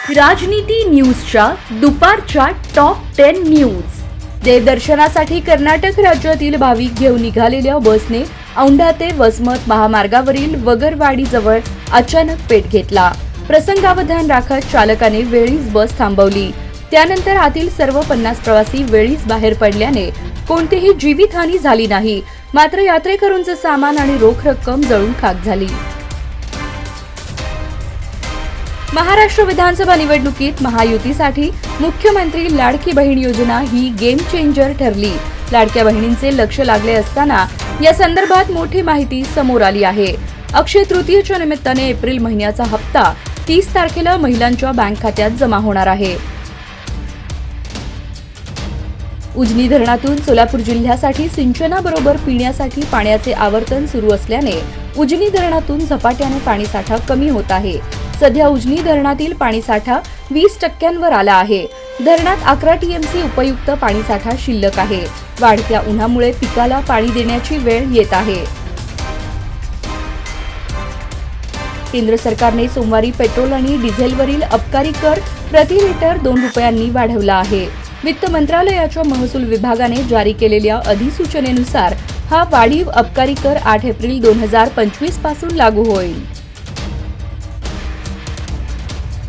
राजनीती न्यूजच्या दुपारच्या टॉप 10 न्यूज। देवदर्शनासाठी कर्नाटक राज्यातील भाविक घेऊन निघालेल्या बसने औंढा ते वसमत महामार्गावरील वगरवाडीजवळ अचानक पेट घेतला। प्रसंगावधान राखत चालकाने वेळीच बस थांबवली। त्यानंतर आतील सर्व 50 प्रवासी वेळीच बाहेर पडल्याने कोणतीही जीवितहानी झाली नाही, मात्र यात्रेकरूंचे सामान आणि रोख रक्कम जळून खाक झाली। महाराष्ट्र विधानसभा निवडणुकीत महायुतीसाठी मुख्यमंत्री लाडकी बहीण योजना ही गेम चेंजर ठरली। लाडक्या बहिणींचे लक्ष लागले असताना या संदर्भात मोठी माहिती समोर आली आहे। अक्षय तृतीयेच्या निमित्ताने एप्रिल महिन्याचा हप्ता 30 तारखेला महिलांच्या बँक खात्यात जमा होणार आहे। उजनी धरणातून सोलापूर जिल्ह्यासाठी सिंचनाबरोबर पिण्यासाठी पाण्याचे आवर्तन सुरू असल्याने उजनी धरणातून झपाट्याने पाणीसाठा कमी होत आहे। सध्या उजनी धरणातील पाणीसाठा 20% आला आहे। धरणात 11 टीएमसी उपयुक्त पाणीसाठा शिल्लक आहे। वाढत्या उन्हामुळे पिकाला पाणी देण्याची वेळ येत आहे। केंद्र सरकारने सोमवारी पेट्रोल आणि डिझेलवरील अबकारी कर प्रति लिटर 2 रुपयांनी वाढवला आहे। वित्त मंत्रालयाच्या महसूल विभागाने जारी केलेल्या अधिसूचनेनुसार हा वाढीव अबकारी कर 8 एप्रिल 2025 पासून लागू होईल।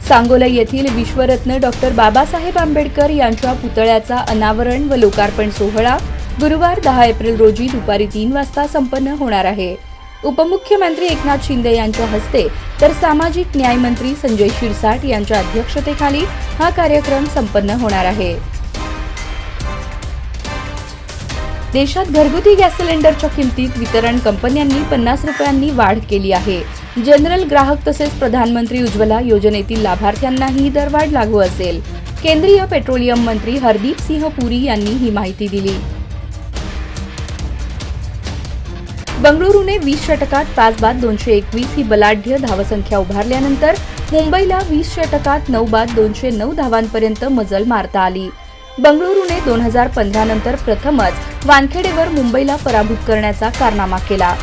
सांगोला येथील विश्वरत्न डॉक्टर बाबासाहेब आंबेडकर यांच्या पुतळ्याचा अनावरण व लोकार्पण सोहळा गुरुवार 10 एप्रिल रोजी दुपारी 3 वाजता संपन्न होणार आहे। उपमुख्यमंत्री एकनाथ शिंदे यांच्या हस्ते तर सामाजिक न्याय मंत्री संजय शिरसाट यांच्या अध्यक्षतेखाली हा कार्यक्रम संपन्न होणार आहे। देशात घरगुती गॅस सिलेंडरच्या किमतीत वितरण कंपन्यांनी 50 रुपयांनी वाढ केली आहे। जनरल ग्राहक तसेच प्रधानमंत्री उज्ज्वला योजनेतील लाभार्थ्यांनाही दरवाढ लागू असेल। केंद्रीय पेट्रोलियम मंत्री हरदीप सिंह पुरी यांनी ही माहिती दिली। बंगळुरूने 20 षटकात 5 बाद 221 ही बलाढ्य धावसंख्या उभारल्यानंतर मुंबईला 20 षटकात 9 बाद 209 धावांपर्यंत मजल मारता आली। बंगळुरूने 2015 नंतर प्रथमच वानखेडेवर मुंबईला पराभूत करण्याचा कारनामा केला।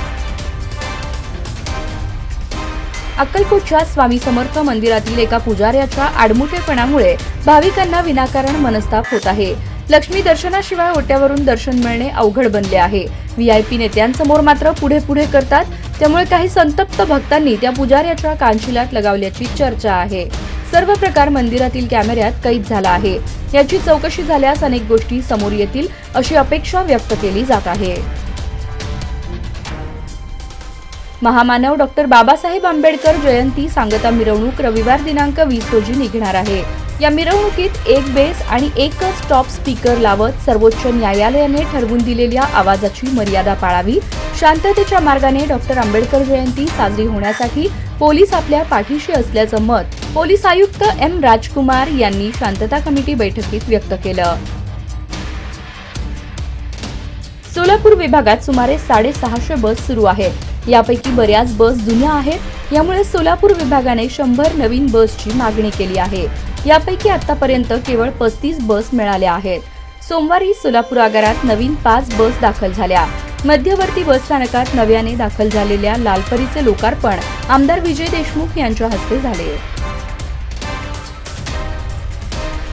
अक्कलकोटच्या स्वामी समर्थ मंदिरातील एका पुजाऱ्याच्या आडमुठेपणामुळे भाविकांना विनाकारण मनस्ताप होत आहे। लक्ष्मी दर्शनाशिवाय ओट्यावरून दर्शन मिळणे अवघड बनले आहे। व्हीआयपी नेत्यांसमोर मात्र पुढे करतात, त्यामुळे काही संतप्त भक्तांनी त्या पुजाऱ्याच्या कानशिलात लगावल्याची चर्चा आहे। सर्व प्रकार मंदिरातील कॅमेऱ्यात कैद झाला आहे। याची चौकशी झाल्यास अनेक गोष्टी समोर येतील अशी अपेक्षा व्यक्त केली जात आहे। महामानव डॉक्टर बाबासाहेब आंबेडकर जयंती सांगता मिरवणूक रविवार दिनांक 20 रोजी निघणार आहे। या मिरवणुकीत एक बेस आणि एकच टॉप स्पीकर लावत सर्वोच्च न्यायालयाने ठरवून दिलेल्या आवाजाची मर्यादा पाळावी। शांततेच्या मार्गाने डॉक्टर आंबेडकर जयंती साजरी होण्यासाठी पोलीस आपल्या पाठीशी असल्याचं मत पोलीस आयुक्त एम राजकुमार यांनी शांतता कमिटी बैठकीत व्यक्त केलं। सोलापूर विभागात सुमारे 650 बस सुरू आहेत। यापैकी बऱ्याच बस जुन्या आहेत। यामुळे सोलापूर विभागाने 100 नवीन बसची मागणी केली आहे। यापैकी आतापर्यंत केवळ 35 बस मिळाल्या आहेत। सोमवारी सोलापूर आगारात नवीन 5 बस दाखल झाल्या। मध्यवर्ती बस स्थानकात नव्याने दाखल झालेल्या लालपरीचे लोकार्पण आमदार विजय देशमुख यांच्या हस्ते झाले।